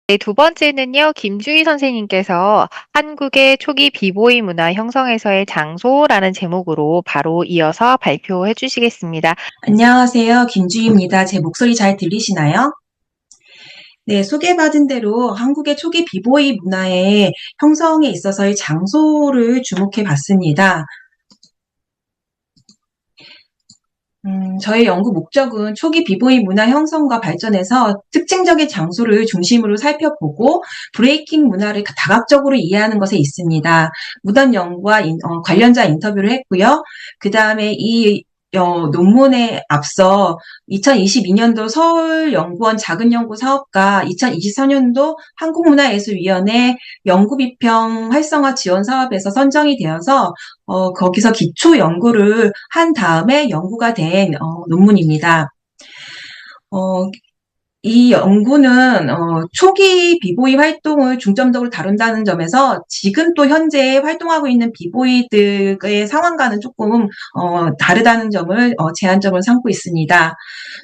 네, 두 번째는요, 김주희 선생님께서 한국의 초기 비보이 문화 형성에서의 장소라는 제목으로 바로 이어서 발표해 주시겠습니다. 안녕하세요. 김주희입니다. 제 목소리 잘 들리시나요? 네, 소개받은 대로 한국의 초기 비보이 문화의 형성에 있어서의 장소를 주목해 봤습니다. 저의 연구 목적은 초기 비보이 문화 형성과 발전에서 특징적인 장소를 중심으로 살펴보고 브레이킹 문화를 다각적으로 이해하는 것에 있습니다. 무단 연구와 관련자 인터뷰를 했고요. 그 다음에 이 논문에 앞서 2022년도 서울연구원 작은연구 사업과 2024년도 한국문화예술위원회 연구비평 활성화 지원 사업에서 선정이 되어서 거기서 기초 연구를 한 다음에 연구가 된 논문입니다. 이 연구는 초기 비보이 활동을 중점적으로 다룬다는 점에서 지금 또 현재 활동하고 있는 비보이들의 상황과는 조금 다르다는 점을 제한점을 삼고 있습니다.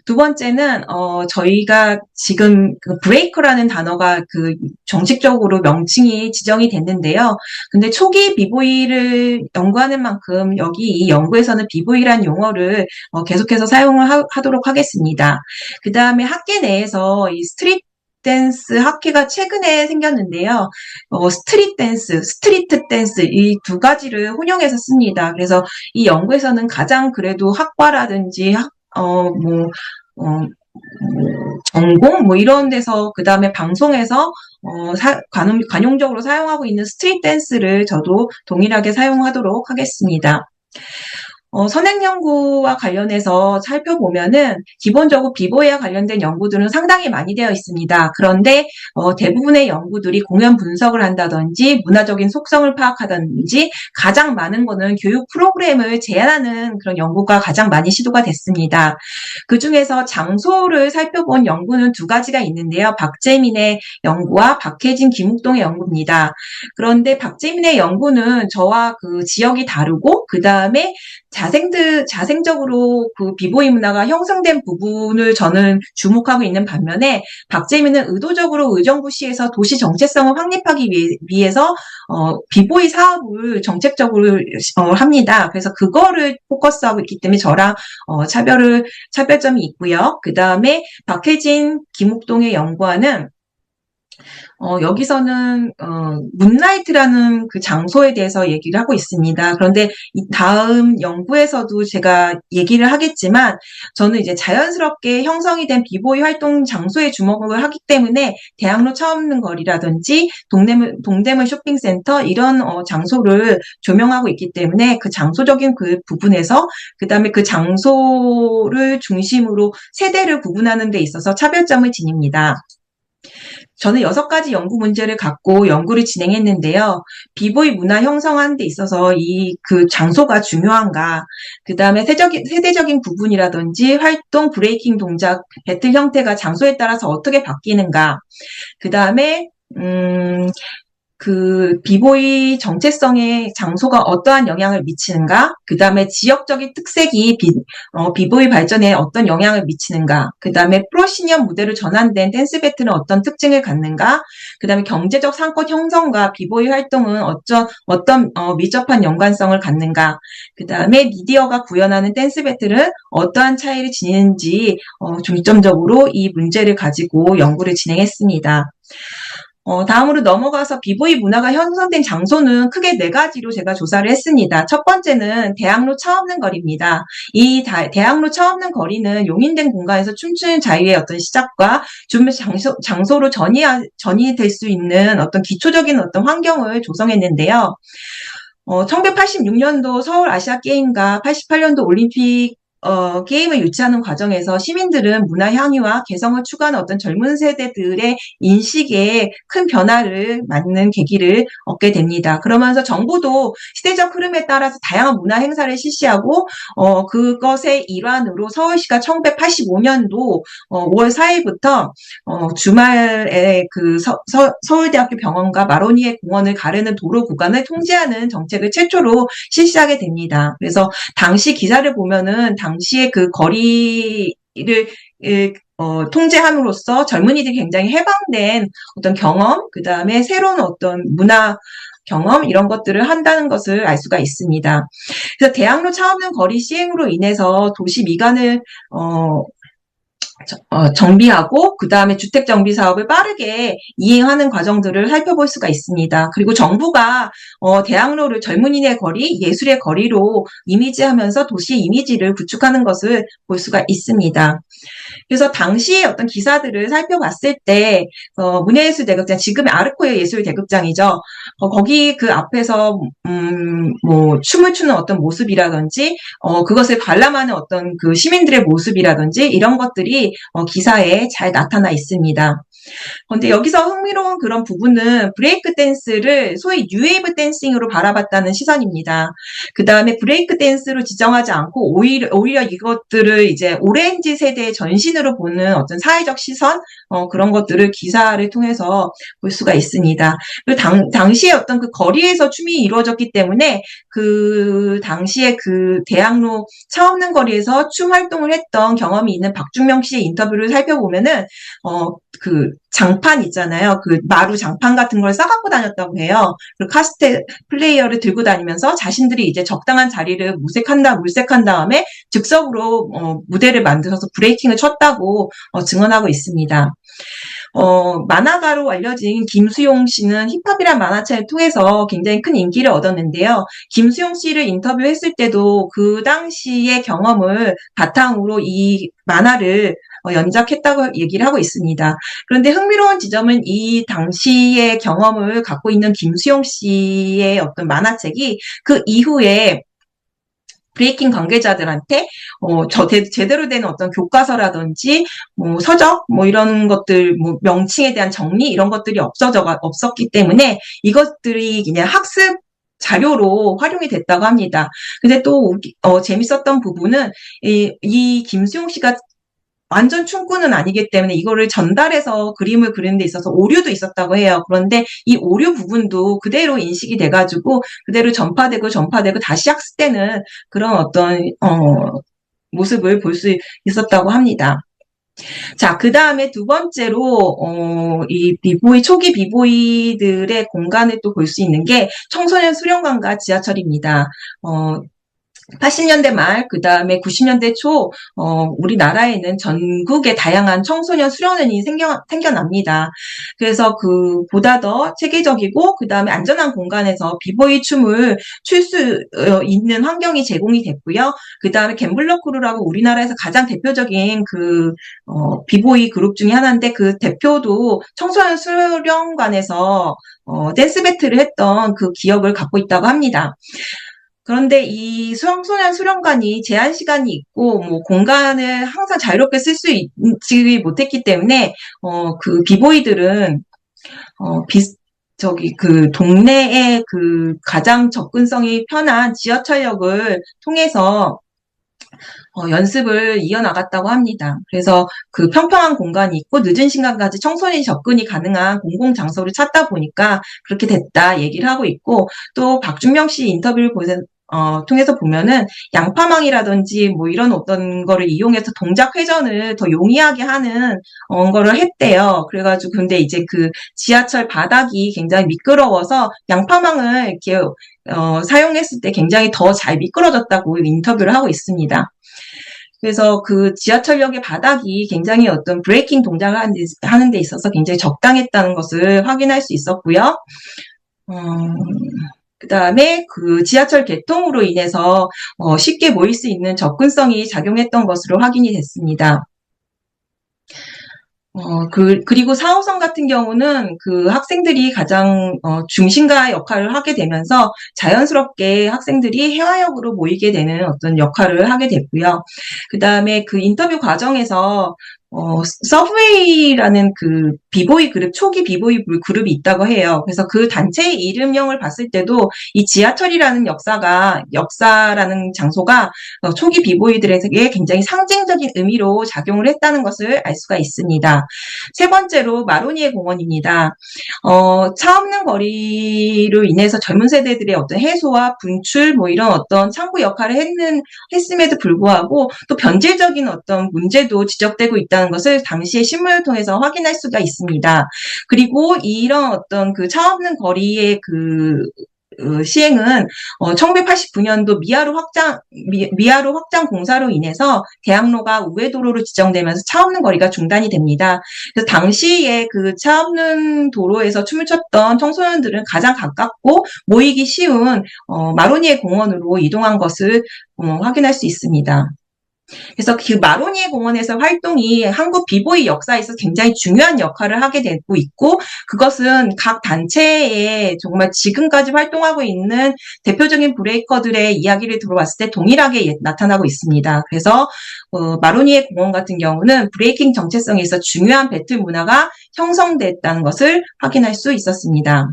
두 번째는 저희가 지금 그 브레이커라는 단어가 그 정식적으로 명칭이 지정이 됐는데요. 근데 초기 비보이를 연구하는 만큼 여기 이 연구에서는 비보이라는 용어를 계속해서 사용을 하도록 하겠습니다. 그 다음에 학계 내에서 이 스트릿 댄스 학회가 최근에 생겼는데요. 스트릿 댄스, 스트리트 댄스 이 두 가지를 혼용해서 씁니다. 그래서 이 연구에서는 가장 그래도 학과라든지 전공 뭐 이런 데서 그 다음에 방송에서 관용적으로 사용하고 있는 스트릿 댄스를 저도 동일하게 사용하도록 하겠습니다. 선행 연구와 관련해서 살펴보면은 기본적으로 비보이와 관련된 연구들은 상당히 많이 되어 있습니다. 그런데 대부분의 연구들이 공연 분석을 한다든지 문화적인 속성을 파악하든지 가장 많은 거는 교육 프로그램을 제안하는 그런 연구가 가장 많이 시도가 됐습니다. 그중에서 장소를 살펴본 연구는 두 가지가 있는데요. 박재민의 연구와 박혜진, 김욱동의 연구입니다. 그런데 박재민의 연구는 저와 그 지역이 다르고 그 다음에 자생적으로 그 비보이 문화가 형성된 부분을 저는 주목하고 있는 반면에 박재민은 의도적으로 의정부시에서 도시 정체성을 확립하기 위해서 비보이 사업을 정책적으로 합니다. 그래서 그거를 포커스하고 있기 때문에 저랑 차별점이 있고요. 그 다음에 박혜진, 김욱동의 연구와는 여기서는 문라이트라는 그 장소에 대해서 얘기를 하고 있습니다. 그런데 이 다음 연구에서도 제가 얘기를 하겠지만 저는 이제 자연스럽게 형성이 된 비보이 활동 장소에 주목을 하기 때문에 대학로 차없는 거리라든지 동대문 쇼핑센터 이런 장소를 조명하고 있기 때문에 그 장소적인 그 부분에서 그다음에 그 장소를 중심으로 세대를 구분하는 데 있어서 차별점을 지닙니다. 저는 6가지 연구 문제를 갖고 연구를 진행했는데요. 비보이 문화 형성하는 데 있어서 그 장소가 중요한가, 그 다음에 세대적인 구분이라든지 활동, 브레이킹 동작, 배틀 형태가 장소에 따라서 어떻게 바뀌는가, 그 다음에 그 비보이 정체성에 장소가 어떠한 영향을 미치는가, 그 다음에 지역적인 특색이 비보이 발전에 어떤 영향을 미치는가, 그 다음에 프로시니엄 무대로 전환된 댄스 배틀은 어떤 특징을 갖는가, 그 다음에 경제적 상권 형성과 비보이 활동은 어떤 밀접한 연관성을 갖는가, 그 다음에 미디어가 구현하는 댄스 배틀은 어떠한 차이를 지니는지 중점적으로 이 문제를 가지고 연구를 진행했습니다. 다음으로 넘어가서 비보이 문화가 형성된 장소는 크게 4가지로 제가 조사를 했습니다. 첫 번째는 대학로 차 없는 거리입니다. 이 대학로 차 없는 거리는 용인된 공간에서 춤추는 자유의 어떤 시작과 주변 장소로 전이될 수 있는 어떤 기초적인 어떤 환경을 조성했는데요. 1986년도 서울 아시아 게임과 88년도 올림픽 게임을 유치하는 과정에서 시민들은 문화 향유와 개성을 추구하는 어떤 젊은 세대들의 인식에 큰 변화를 맞는 계기를 얻게 됩니다. 그러면서 정부도 시대적 흐름에 따라서 다양한 문화 행사를 실시하고 그것의 일환으로 서울시가 1985년도 5월 4일부터 주말에 그 서울대학교 병원과 마로니에 공원을 가르는 도로 구간을 통제하는 정책을 최초로 실시하게 됩니다. 그래서 당시 기사를 보면은 당시에 그 거리 통제함으로써 젊은이들이 굉장히 해방된 어떤 경험, 그 다음에 새로운 어떤 문화 경험 이런 것들을 한다는 것을 알 수가 있습니다. 그래서 대학로 차 없는 거리 시행으로 인해서 도시 미관을 정비하고 그 다음에 주택 정비 사업을 빠르게 이행하는 과정들을 살펴볼 수가 있습니다. 그리고 정부가 대학로를 젊은이의 거리, 예술의 거리로 이미지하면서 도시 이미지를 구축하는 것을 볼 수가 있습니다. 그래서 당시의 어떤 기사들을 살펴봤을 때 문예예술대극장, 지금의 아르코의 예술대극장이죠. 거기 그 앞에서 뭐 춤을 추는 어떤 모습이라든지 그것을 관람하는 어떤 그 시민들의 모습이라든지 이런 것들이 기사에 잘 나타나 있습니다. 그런데 여기서 흥미로운 그런 부분은 브레이크 댄스를 소위 뉴웨이브 댄싱으로 바라봤다는 시선입니다. 그 다음에 브레이크 댄스로 지정하지 않고 오히려 이것들을 이제 오렌지 세대의 전신으로 보는 어떤 사회적 시선 그런 것들을 기사를 통해서 볼 수가 있습니다. 그리고 당시에 어떤 그 거리에서 춤이 이루어졌기 때문에 그 당시에 그 대학로 차 없는 거리에서 춤 활동을 했던 경험이 있는 박준명 씨의 인터뷰를 살펴보면은 그 장판 있잖아요. 그 마루 장판 같은 걸 싸갖고 다녔다고 해요. 그 카스테 플레이어를 들고 다니면서 자신들이 이제 적당한 자리를 물색한 다음에 즉석으로 무대를 만들어서 브레이킹을 쳤다고 증언하고 있습니다. 만화가로 알려진 김수용 씨는 힙합이란 만화책을 통해서 굉장히 큰 인기를 얻었는데요. 김수용 씨를 인터뷰했을 때도 그 당시의 경험을 바탕으로 이 만화를 연작했다고 얘기를 하고 있습니다. 그런데 흥미로운 지점은 이 당시의 경험을 갖고 있는 김수용 씨의 어떤 만화책이 그 이후에 브레이킹 관계자들한테 제대로 된 어떤 교과서라든지 뭐 서적 뭐 이런 것들 뭐 명칭에 대한 정리 이런 것들이 없었기 때문에 이것들이 그냥 학습 자료로 활용이 됐다고 합니다. 근데 또 재밌었던 부분은 이 김수용 씨가 완전 춤꾼은 아니기 때문에 이거를 전달해서 그림을 그리는 데 있어서 오류도 있었다고 해요. 그런데 이 오류 부분도 그대로 인식이 돼가지고 그대로 전파되고 다시 학습되는 그런 어떤 모습을 볼 수 있었다고 합니다. 자, 그 다음에 두 번째로, 이 초기 비보이들의 공간을 또 볼 수 있는 게 청소년 수련관과 지하철입니다. 80년대 말, 그 다음에 90년대 초, 우리나라에는 전국에 다양한 청소년 수련원이 생겨납니다. 그래서 보다 더 체계적이고, 그 다음에 안전한 공간에서 비보이 춤을 출 수 있는 환경이 제공이 됐고요. 그 다음에 갬블러 크루라고 우리나라에서 가장 대표적인 비보이 그룹 중에 하나인데, 그 대표도 청소년 수련관에서 댄스 배틀을 했던 그 기억을 갖고 있다고 합니다. 그런데 이 청소년 수련관이 제한 시간이 있고, 뭐, 공간을 항상 자유롭게 쓸 수 있지 못했기 때문에, 그 비보이들은, 동네의 가장 접근성이 편한 지하철역을 통해서, 연습을 이어나갔다고 합니다. 그래서 그 평평한 공간이 있고 늦은 시간까지 청소년 접근이 가능한 공공장소를 찾다 보니까 그렇게 됐다 얘기를 하고 있고, 또 박준명 씨 인터뷰를 통해서 보면은 양파망이라든지 뭐 이런 어떤 거를 이용해서 동작 회전을 더 용이하게 하는 거를 했대요. 그래가지고 근데 이제 그 지하철 바닥이 굉장히 미끄러워서 양파망을 이렇게 사용했을 때 굉장히 더 잘 미끄러졌다고 인터뷰를 하고 있습니다. 그래서 그 지하철역의 바닥이 굉장히 어떤 브레이킹 동작을 하는 데 있어서 굉장히 적당했다는 것을 확인할 수 있었고요. 그 다음에 그 지하철 개통으로 인해서 쉽게 모일 수 있는 접근성이 작용했던 것으로 확인이 됐습니다. 그리고 4호선 같은 경우는 그 학생들이 가장 중심가 역할을 하게 되면서 자연스럽게 학생들이 해화역으로 모이게 되는 어떤 역할을 하게 됐고요. 그 다음에 그 인터뷰 과정에서 서브웨이라는 그 비보이 그룹, 초기 비보이 그룹이 있다고 해요. 그래서 그 단체의 이름명을 봤을 때도 이 지하철이라는 역사라는 장소가 초기 비보이들에게 굉장히 상징적인 의미로 작용을 했다는 것을 알 수가 있습니다. 세 번째로 마로니에 공원입니다. 차 없는 거리로 인해서 젊은 세대들의 어떤 해소와 분출, 뭐 이런 어떤 창구 역할을 했음에도 불구하고 또 변질적인 어떤 문제도 지적되고 있다는 것을 당시의 신문을 통해서 확인할 수가 있습니다. 그리고 이런 어떤 그 차 없는 거리의 시행은 1989년도 미하로 확장 공사로 인해서 대학로가 우회도로로 지정되면서 차 없는 거리가 중단이 됩니다. 그래서 당시에 그 차 없는 도로에서 춤을 췄던 청소년들은 가장 가깝고 모이기 쉬운 마로니에 공원으로 이동한 것을 확인할 수 있습니다. 그래서 그 마로니에 공원에서 활동이 한국 비보이 역사에서 굉장히 중요한 역할을 하게 되고 있고, 그것은 각 단체에 정말 지금까지 활동하고 있는 대표적인 브레이커들의 이야기를 들어봤을 때 동일하게 나타나고 있습니다. 그래서 마로니에 공원 같은 경우는 브레이킹 정체성에서 중요한 배틀 문화가 형성됐다는 것을 확인할 수 있었습니다.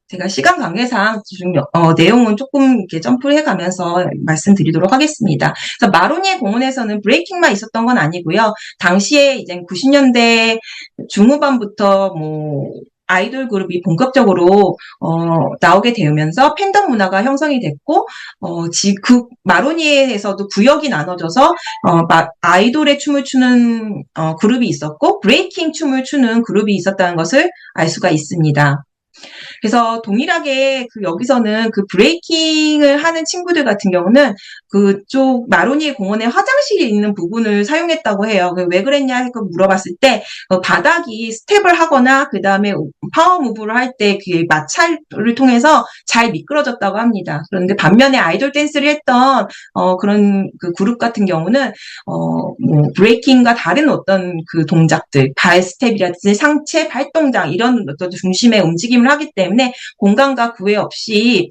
제가 시간 관계상 내용은 조금 이렇게 점프를 해가면서 말씀드리도록 하겠습니다. 그래서 마로니에 공원에서는 브레이킹만 있었던 건 아니고요. 당시에 이제 90년대 중후반부터 아이돌 그룹이 본격적으로 나오게 되면서 팬덤 문화가 형성이 됐고, 그 마로니에에서도 구역이 나눠져서 아이돌의 춤을 추는 그룹이 있었고, 브레이킹 춤을 추는 그룹이 있었다는 것을 알 수가 있습니다. 그래서 동일하게 여기서는 그 브레이킹을 하는 친구들 같은 경우는 그쪽 마로니에 공원에 화장실이 있는 부분을 사용했다고 해요. 왜 그랬냐 물어봤을 때 바닥이 스텝을 하거나 그 다음에 파워 무브를 할 때 그 마찰을 통해서 잘 미끄러졌다고 합니다. 그런데 반면에 아이돌 댄스를 했던 그런 그 그룹 같은 경우는 브레이킹과 다른 어떤 그 동작들, 발 스텝이라든지 상체, 발 동작 이런 어떤 중심의 움직임을 하기 때문에 공간과 구애 없이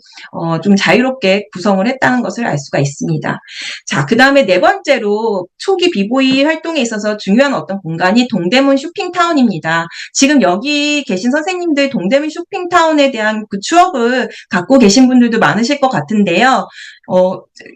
좀 자유롭게 구성을 했다는 것을 알 수가 있습니다. 자, 그 다음에 네 번째로 초기 비보이 활동에 있어서 중요한 어떤 공간이 동대문 쇼핑타운입니다. 지금 여기 계신 선생님들 동대문 쇼핑타운에 대한 그 추억을 갖고 계신 분들도 많으실 것 같은데요.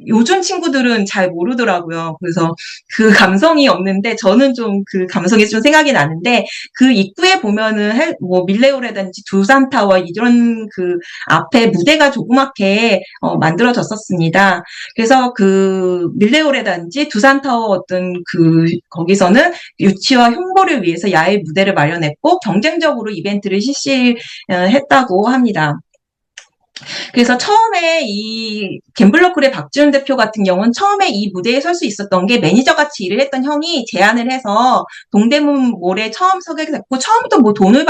요즘 친구들은 잘 모르더라고요. 그래서 그 감성이 없는데 저는 좀 그 감성이 좀 생각이 나는데, 그 입구에 보면은 밀레오라든지 두산타워 이런 그 앞에 무대가 조그맣게 만들어졌었습니다. 그래서 그 밀레오라든지 두산타워 어떤 거기서는 유치와 홍보를 위해서 야외 무대를 마련했고 경쟁적으로 이벤트를 실시했다고 합니다. 그래서 처음에 이 갬블러클의 박지훈 대표 같은 경우는 처음에 이 무대에 설 수 있었던 게 매니저같이 일을 했던 형이 제안을 해서 동대문 몰에 처음 서게 됐고, 처음부터 돈을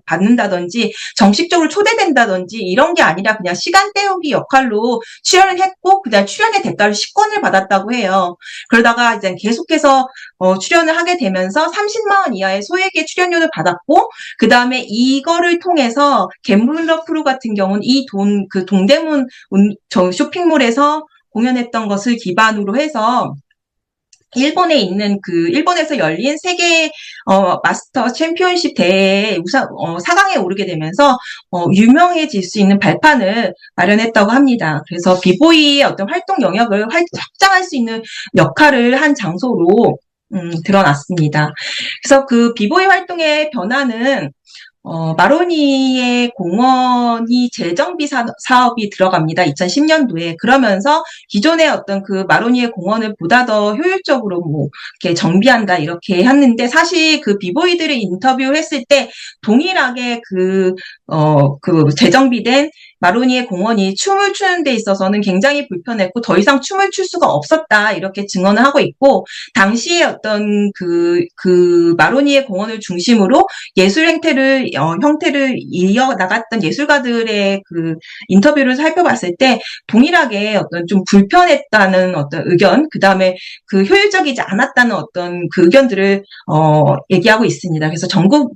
받는다든지 정식적으로 초대된다든지 이런 게 아니라 그냥 시간 때우기 역할로 출연을 했고, 그다음 출연의 대가로 식권을 받았다고 해요. 그러다가 이제 계속해서 출연을 하게 되면서 30만 원 이하의 소액의 출연료를 받았고, 그 다음에 이거를 통해서 갬블러크루 같은 경우는 그 동대문 쇼핑몰에서 공연했던 것을 기반으로 해서 일본에 있는 일본에서 열린 세계 마스터 챔피언십 대회에 4강에 오르게 되면서 유명해질 수 있는 발판을 마련했다고 합니다. 그래서 비보이의 어떤 활동 영역을 확장할 수 있는 역할을 한 장소로 드러났습니다. 그래서 그 비보이 활동의 변화는 마로니에 공원이 재정비 사업이 들어갑니다. 2010년도에. 그러면서 기존의 어떤 그 마로니에 공원을 보다 더 효율적으로 이렇게 정비한다 이렇게 했는데, 사실 그 비보이들의 인터뷰를 했을 때 동일하게 그 재정비된 마로니에 공원이 춤을 추는 데 있어서는 굉장히 불편했고 더 이상 춤을 출 수가 없었다 이렇게 증언을 하고 있고, 당시에 어떤 그 마로니에 공원을 중심으로 예술 형태를 이어나갔던 예술가들의 그 인터뷰를 살펴봤을 때 동일하게 어떤 좀 불편했다는 어떤 의견, 그 다음에 그 효율적이지 않았다는 어떤 그 의견들을 얘기하고 있습니다. 그래서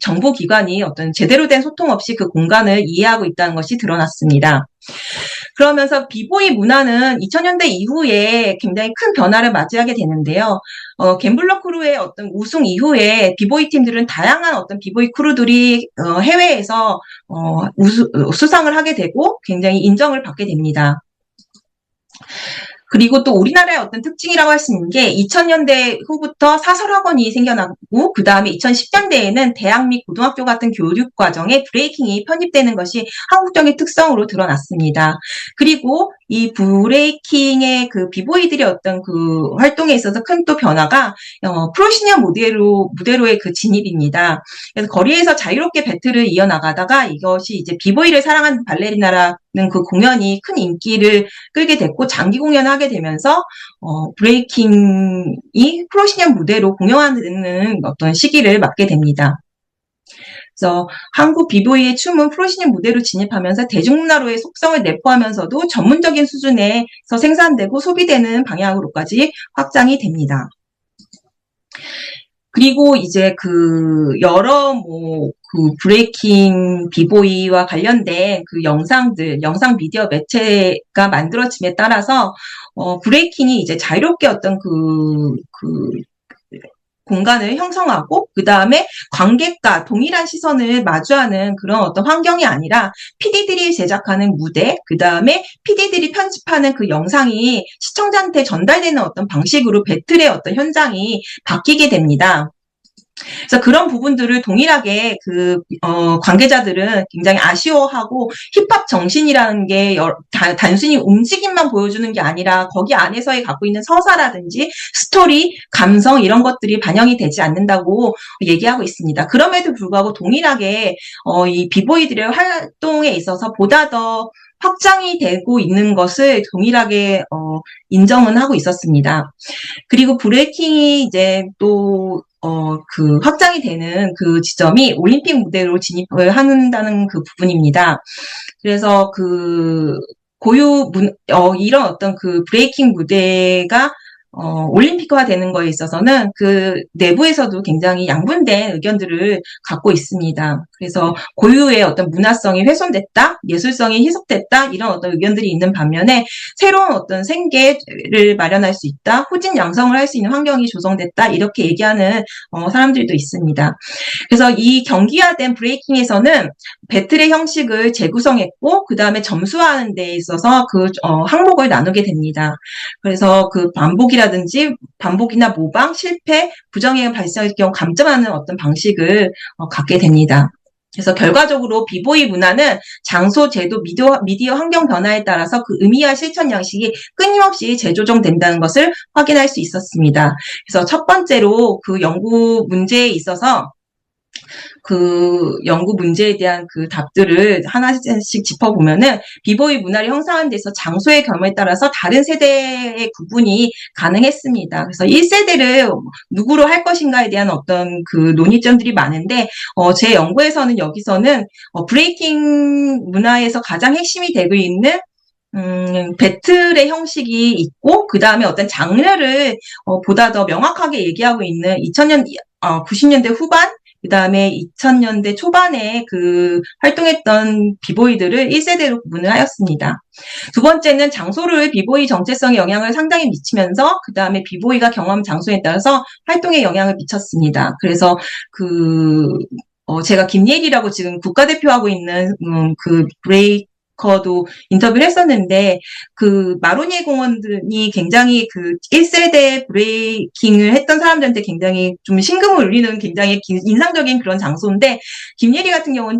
정보기관이 어떤 제대로 된 소통 없이 그 공간을 이해하고 있다는 것이 드러났습니다. 그러면서 비보이 문화는 2000년대 이후에 굉장히 큰 변화를 맞이하게 되는데요. 갬블러 크루의 어떤 우승 이후에 비보이 팀들은 다양한 어떤 비보이 크루들이 해외에서 수상을 하게 되고 굉장히 인정을 받게 됩니다. 그리고 또 우리나라의 어떤 특징이라고 할 수 있는 게 2000년대 후부터 사설학원이 생겨나고 그 다음에 2010년대에는 대학 및 고등학교 같은 교육 과정에 브레이킹이 편입되는 것이 한국적인 특성으로 드러났습니다. 그리고 이 브레이킹의 그 비보이들의 어떤 그 활동에 있어서 큰 또 변화가 프로시니어 무대로의 그 진입입니다. 그래서 거리에서 자유롭게 배틀을 이어나가다가 이것이 이제 비보이를 사랑하는 발레리나라는 그 공연이 큰 인기를 끌게 됐고 장기 공연을 하게 되면서 브레이킹이 프로시니언 무대로 공연하는 어떤 시기를 맞게 됩니다. 그래서 한국 비보이의 춤은 프로시니언 무대로 진입하면서 대중문화로의 속성을 내포하면서도 전문적인 수준에서 생산되고 소비되는 방향으로까지 확장이 됩니다. 그리고 이제 여러 브레이킹 비보이와 관련된 그 영상 미디어 매체가 만들어짐에 따라서, 브레이킹이 이제 자유롭게 어떤 공간을 형성하고, 그 다음에 관객과 동일한 시선을 마주하는 그런 어떤 환경이 아니라, PD들이 제작하는 무대, 그 다음에 PD들이 편집하는 그 영상이 시청자한테 전달되는 어떤 방식으로 배틀의 어떤 현장이 바뀌게 됩니다. 그래서 그런 부분들을 동일하게 관계자들은 굉장히 아쉬워하고 힙합 정신이라는 게 단순히 움직임만 보여주는 게 아니라 거기 안에서의 갖고 있는 서사라든지 스토리, 감성 이런 것들이 반영이 되지 않는다고 얘기하고 있습니다. 그럼에도 불구하고 동일하게 이 비보이들의 활동에 있어서 보다 더 확장이 되고 있는 것을 동일하게 인정은 하고 있었습니다. 그리고 브레이킹이 이제 또 확장이 되는 그 지점이 올림픽 무대로 진입을 한다는 그 부분입니다. 그래서 이런 어떤 브레이킹 무대가 올림픽화 되는 거에 있어서는 그 내부에서도 굉장히 양분된 의견들을 갖고 있습니다. 그래서 고유의 어떤 문화성이 훼손됐다, 예술성이 희석됐다, 이런 어떤 의견들이 있는 반면에 새로운 어떤 생계를 마련할 수 있다, 후진 양성을 할 수 있는 환경이 조성됐다, 이렇게 얘기하는 사람들도 있습니다. 그래서 이 경기화된 브레이킹에서는 배틀의 형식을 재구성했고, 그 다음에 점수화하는 데 있어서 항목을 나누게 됩니다. 그래서 반복이나 모방, 실패, 부정행위 발생할 경우 감점하는 어떤 방식을 갖게 됩니다. 그래서 결과적으로 비보이 문화는 장소, 제도, 미디어 환경 변화에 따라서 그 의미와 실천 양식이 끊임없이 재조정된다는 것을 확인할 수 있었습니다. 그래서 첫 번째로 그 연구 문제에 있어서 연구 문제에 대한 답들을 하나씩 짚어보면은 비보이 문화를 형성하는 데서 장소의 경우에 따라서 다른 세대의 구분이 가능했습니다. 그래서 1세대를 누구로 할 것인가에 대한 어떤 논의점들이 많은데, 제 연구에서는 여기서는 브레이킹 문화에서 가장 핵심이 되고 있는 배틀의 형식이 있고, 그 다음에 어떤 장르를 보다 더 명확하게 얘기하고 있는 90년대 후반, 그 다음에 2000년대 초반에 활동했던 비보이들을 1세대로 구분을 하였습니다. 두 번째는 장소를 비보이 정체성에 영향을 상당히 미치면서, 그 다음에 비보이가 경험한 장소에 따라서 활동에 영향을 미쳤습니다. 그래서 제가 김예리라고 지금 국가대표하고 있는 브레이커도 인터뷰를 했었는데, 마로니에 공원이 굉장히 1세대 브레이킹을 했던 사람들한테 굉장히 좀 심금을 울리는 굉장히 인상적인 그런 장소인데, 김예리 같은 경우는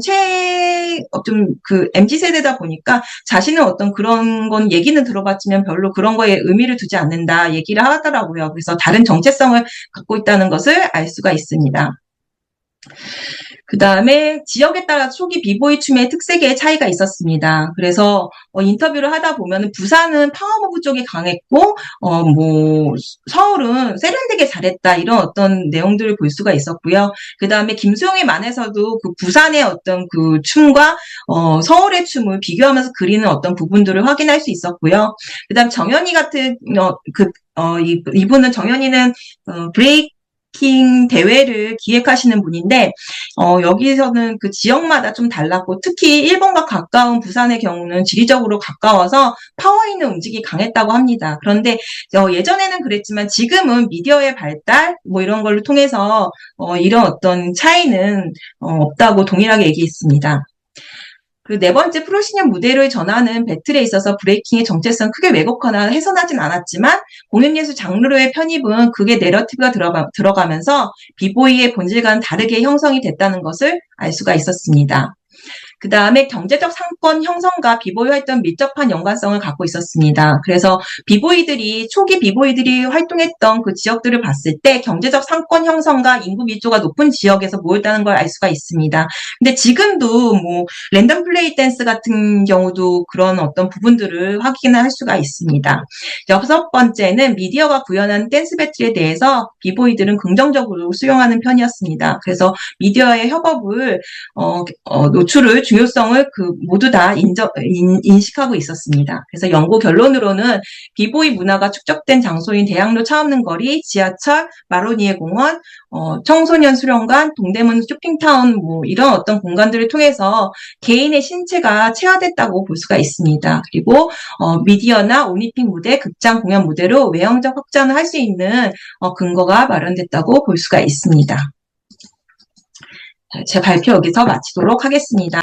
MZ세대다 보니까 자신은 어떤 그런 건 얘기는 들어봤지만 별로 그런 거에 의미를 두지 않는다 얘기를 하더라고요. 그래서 다른 정체성을 갖고 있다는 것을 알 수가 있습니다. 그 다음에 지역에 따라 초기 비보이 춤의 특색의 차이가 있었습니다. 그래서 인터뷰를 하다 보면 부산은 파워무브 쪽이 강했고, 서울은 세련되게 잘했다, 이런 어떤 내용들을 볼 수가 있었고요. 그 다음에 김수용의 만에서도 부산의 어떤 춤과 서울의 춤을 비교하면서 그리는 어떤 부분들을 확인할 수 있었고요. 그 다음 정연이 같은 이분은 정연이는 브레이킹 브레이킹 대회를 기획하시는 분인데, 여기서는 그 지역마다 좀 달랐고, 특히 일본과 가까운 부산의 경우는 지리적으로 가까워서 파워 있는 움직임이 강했다고 합니다. 그런데 예전에는 그랬지만 지금은 미디어의 발달, 뭐 이런 걸로 통해서 이런 어떤 차이는 없다고 동일하게 얘기했습니다. 그리고 네 번째, 프로시니엄 무대를 전하는 배틀에 있어서 브레이킹의 정체성 크게 왜곡하거나 훼손하진 않았지만 공연예술 장르로의 편입은 그게 내러티브가 들어가면서 비보이의 본질과는 다르게 형성이 됐다는 것을 알 수가 있었습니다. 그 다음에 경제적 상권 형성과 비보이 활동 밀접한 연관성을 갖고 있었습니다. 그래서 초기 비보이들이 활동했던 그 지역들을 봤을 때 경제적 상권 형성과 인구 밀도가 높은 지역에서 모였다는 걸 알 수가 있습니다. 근데 지금도 뭐 랜덤 플레이 댄스 같은 경우도 그런 어떤 부분들을 확인을 할 수가 있습니다. 여섯 번째는 미디어가 구현한 댄스 배틀에 대해서 비보이들은 긍정적으로 수용하는 편이었습니다. 그래서 미디어의 협업을 노출을 중요성을 모두 다 인식하고 있었습니다. 그래서 연구 결론으로는 비보이 문화가 축적된 장소인 대학로 차 없는 거리, 지하철, 마로니에 공원, 청소년 수련관, 동대문 쇼핑타운 뭐 이런 어떤 공간들을 통해서 개인의 신체가 체화됐다고 볼 수가 있습니다. 그리고 미디어나 오니핑 무대, 극장 공연 무대로 외형적 확장을 할 수 있는 근거가 마련됐다고 볼 수가 있습니다. 제 발표 여기서 마치도록 하겠습니다.